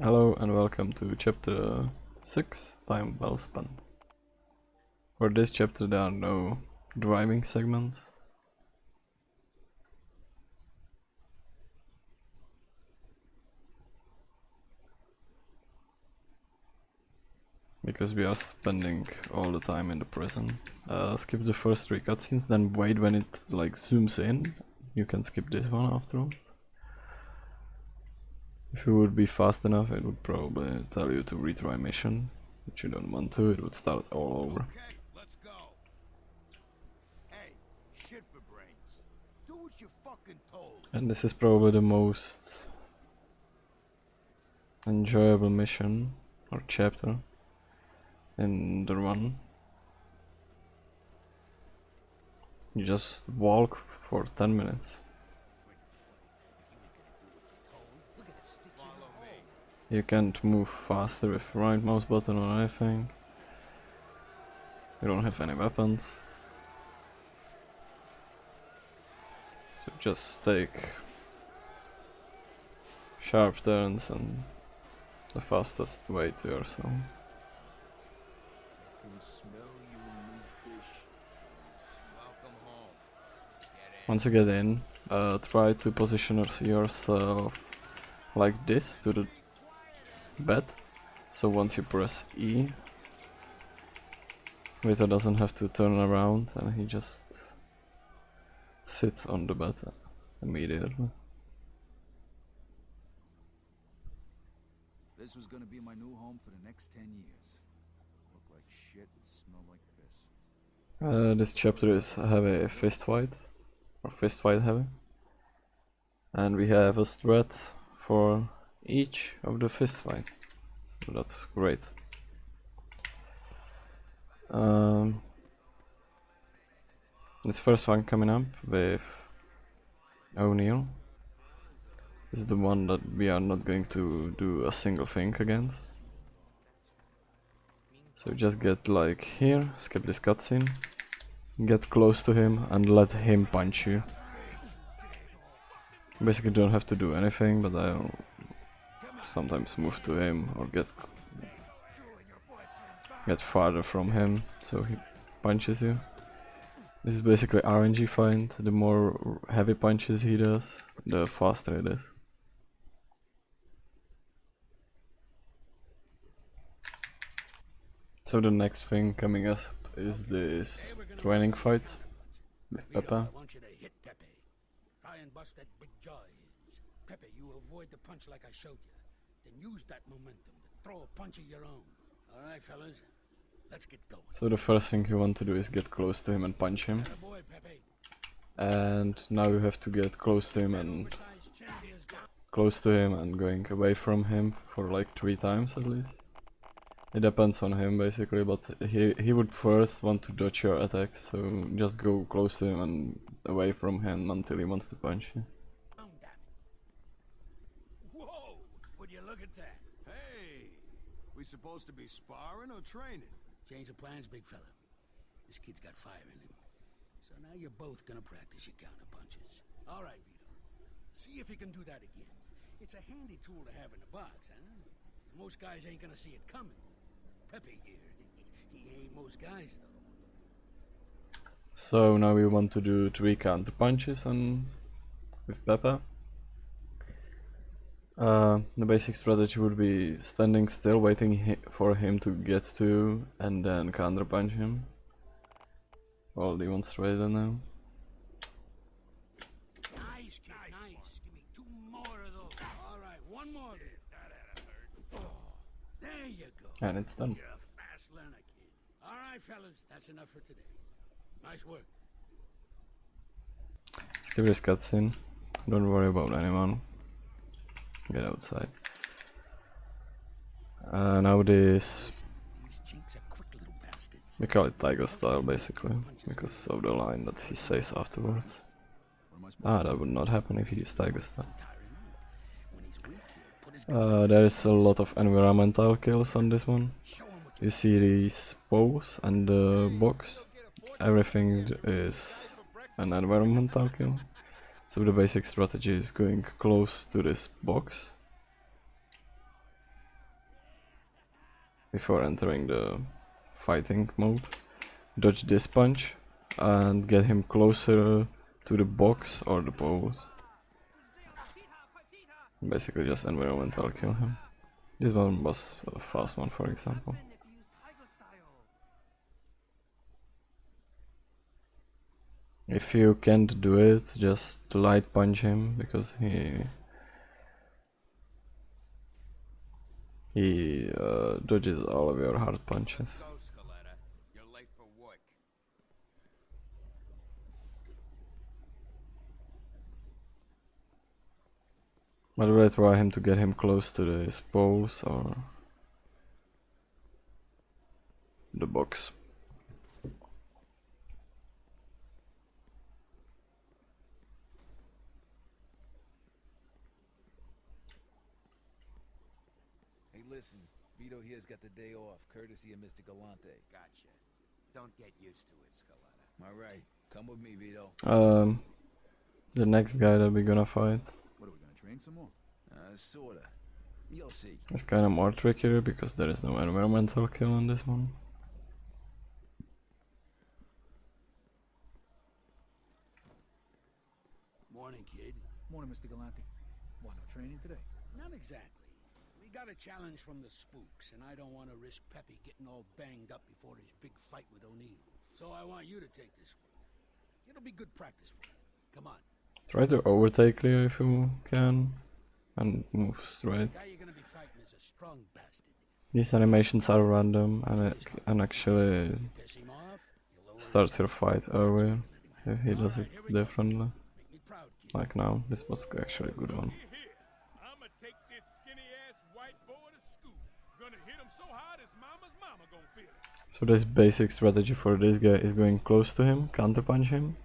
Hello and welcome to chapter 6, Time Well Spent. For this chapter there are no driving segments. Because we are spending all the time in the prison. Skip the first 3 cutscenes, then wait when it like zooms in. You can skip this one after all. If you would be fast enough, it would probably tell you to retry mission, but you don't want to, it would start all over. Okay, let's go. Hey, shit for brains. Do what you're fucking told. And this is probably the most enjoyable mission or chapter in the run. You just walk for 10 minutes. You can't move faster with right mouse button or anything. You don't have any weapons. So just take sharp turns and the fastest way to your zone. Once you get in, try to position yourself like this to the bed. So once you press E, Vito doesn't have to turn around and he just sits on the bed immediately. This was gonna be my new home for the next 10 years. Look like shit and smell like piss. This chapter is heavy fist fight, or fist fight heavy. And we have a strat for each of the fist fight. So that's great. This first one coming up with O'Neill is the one that we are not going to do a single thing against. So just get like here, skip this cutscene, get close to him and let him punch you. Basically don't have to do anything, but I'll sometimes move to him or get farther from him so he punches you. This is basically RNG fight. The more heavy punches he does, the faster it is. So the next thing coming up is this training fight with Pepé. I want you to hit Pepé. Try and bust that big jaw of his. Pepé, you avoid the punch like I showed you. Then use that momentum to throw a punch of your own. Alright, fellas, let's get going. So the first thing you want to do is get close to him and punch him. Boy, Pepé. And now you have to get close to him and going away from him for like 3 times at least. It depends on him basically, but he would first want to dodge your attacks, so just go close to him and away from him until he wants to punch you. Whoa! Would you look at that? Hey! We supposed to be sparring or training? Change of plans, big fella. This kid's got fire in him. So now you're both gonna practice your counter punches. Alright, Vito. See if you can do that again. It's a handy tool to have in the box, huh? Most guys ain't gonna see it coming. Pepé here, he ain't most guys though. So now we want to do 3 counter punches with Pepé. The basic strategy would be standing still, waiting for him to get to you, and then counter punch him. I'll demonstrate it now. Nice, kid, nice. Give me 2 more of those. Alright, 1 more. Oh, there you go. And it's done. You're a fast learner, kid. Alright, fellas, that's enough for today. Nice work. Skip this cutscene. Don't worry about anyone. Get outside. Now this, These cheeks are quick little bastards. we call it Tiger style basically, because of the line that he says afterwards. That would not happen if you use Tiger style. When he's weak, he'll put his There is a lot of environmental kills on this one. show him what You see these poles and the box. Everything is an environmental kill. So the basic strategy is going close to this box before entering the fighting mode. Dodge this punch and get him closer to the box or the pose. Basically just environmental kill him. This one was a fast one, for example. If you can't do it, just light punch him, because he dodges all of your hard punches. Go, Scaletta. You're late for work. But really try him to get him close to the pose or the box. Hey, listen. Vito here's got the day off, courtesy of Mr. Galante. Gotcha. Don't get used to it, Scaletta. All right. Come with me, Vito. The next guy that we're gonna fight What, are we gonna train some more? Sorta. You'll see. is kinda more trickier because there is no environmental kill on this one. Morning, kid. Morning, Mr. Galante. What, no training today? Not exactly. We got a challenge from the spooks, and I don't want to risk Peppy getting all banged up before his big fight with O'Neill. So I want you to take this one. It'll be good practice for you. Come on. Try to overtake clear if you can and move straight. The guy you're gonna be fighting is a strong bastard. These animations are random and actually Piss him off, you lower starts your fight earlier if he does it differently. Make me proud, kid. Like now, this was actually a good one. I'ma take this skinny ass white boy to school. Gonna hit him so hard his mama's mama gonna feel it. So this basic strategy for this guy is going close to him, counterpunch him,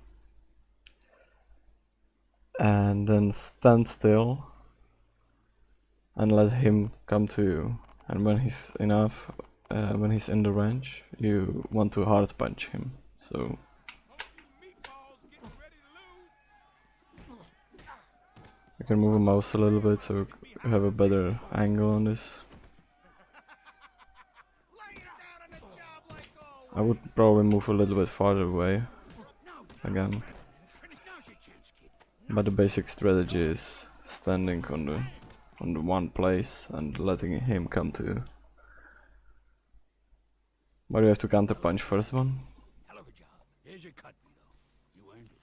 and then stand still and let him come to you. And when he's when he's in the range, you want to hard punch him. So Hope you meatballs getting ready to lose. you can move the mouse a little bit so you have a better angle on this. I would probably move a little bit farther away again. But the basic strategy is standing on the one place and letting him come to you. But you have to counter punch first one. Hell of a job. Here's your cut, Vito. You earned it.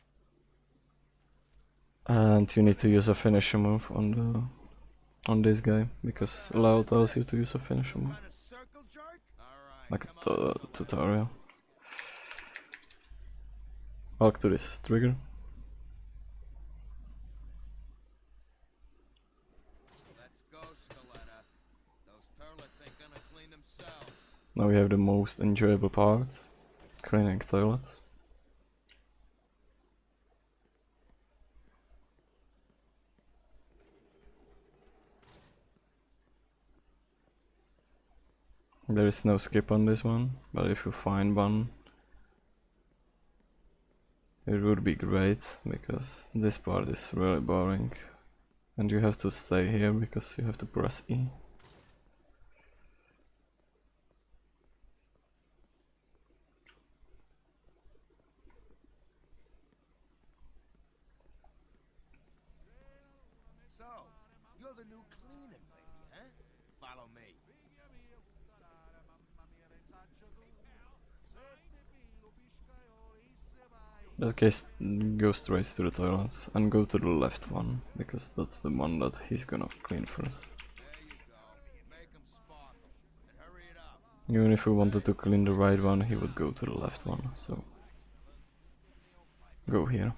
And you need to use a finisher move on this guy, because Lao tells you to use a finisher move. Kind of circle jerk? All right. Like a tutorial. Walk to this trigger. Let's go, Scaletta. Those toilets ain't gonna clean themselves. Now we have the most enjoyable part, cleaning toilets. There is no skip on this one, but if you find one, it would be great, because this part is really boring and you have to stay here because you have to press E. So, you're the new cleaning lady, huh? Follow me. In that case, go straight to the toilets and go to the left one, because that's the one that he's gonna clean first. There you go. Make them sparkle. And hurry it up. Even if he wanted to clean the right one, he would go to the left one, so go here.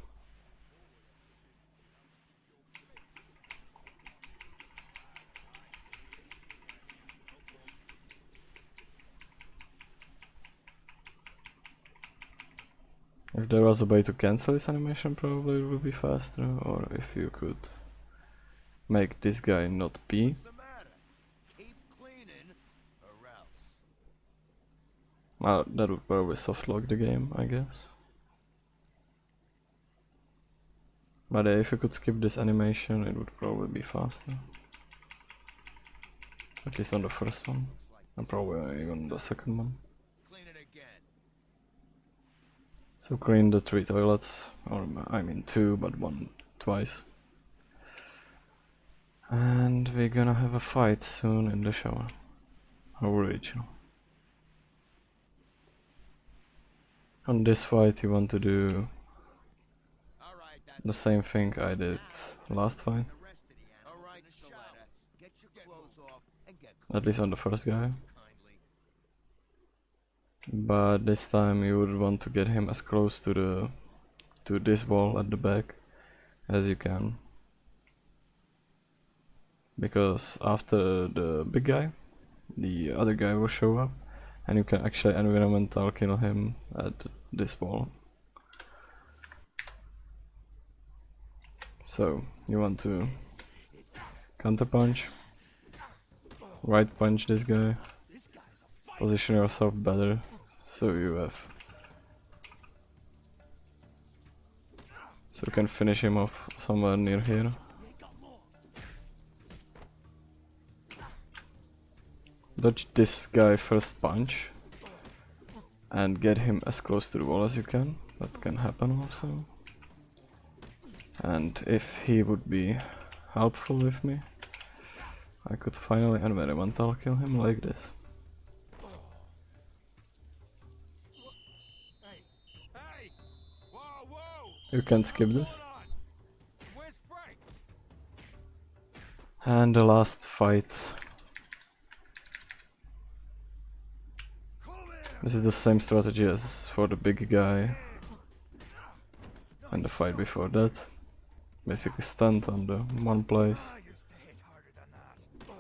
If there was a way to cancel this animation, probably it would be faster, or if you could make this guy not pee. What's the matter? Keep cleaning, or else. Well, that would probably softlock the game, I guess. But if you could skip this animation, it would probably be faster. At least on the first one. Looks like And probably even the second one. Clean it again. So clean the 3 toilets, or I mean 2, but one twice. And we're gonna have a fight soon in the shower. Original. On this fight you want to do All right, that's the same thing I did last fight, the rest of the animals. All right, Scaletta. Get your clothes off and get at least on the first guy. kindly. But this time you would want to get him as close to this wall at the back as you can. Because after the big guy, the other guy will show up and you can actually environmental kill him at this wall. So you want to counter punch, right punch this guy, position yourself better so you can finish him off somewhere near here. Dodge this guy first punch and get him as close to the wall as you can. That can happen also. And if he would be helpful with me, I could finally environmental kill him like this. Hey! Whoa, whoa! You can skip this. Hold on! Where's Frank? And the last fight. This is the same strategy as for the big guy and the fight before that. Basically stand on the one place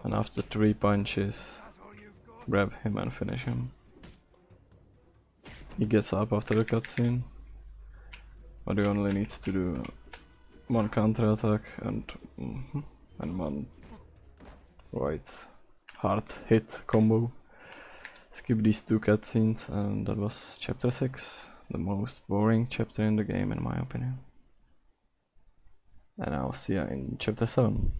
and after 3 punches grab him and finish him. He gets up after the cutscene, but you only need to do 1 counter attack and one right hard hit combo. Skip these 2 cutscenes, and that was chapter 6, the most boring chapter in the game in my opinion. And I'll see you in chapter 7.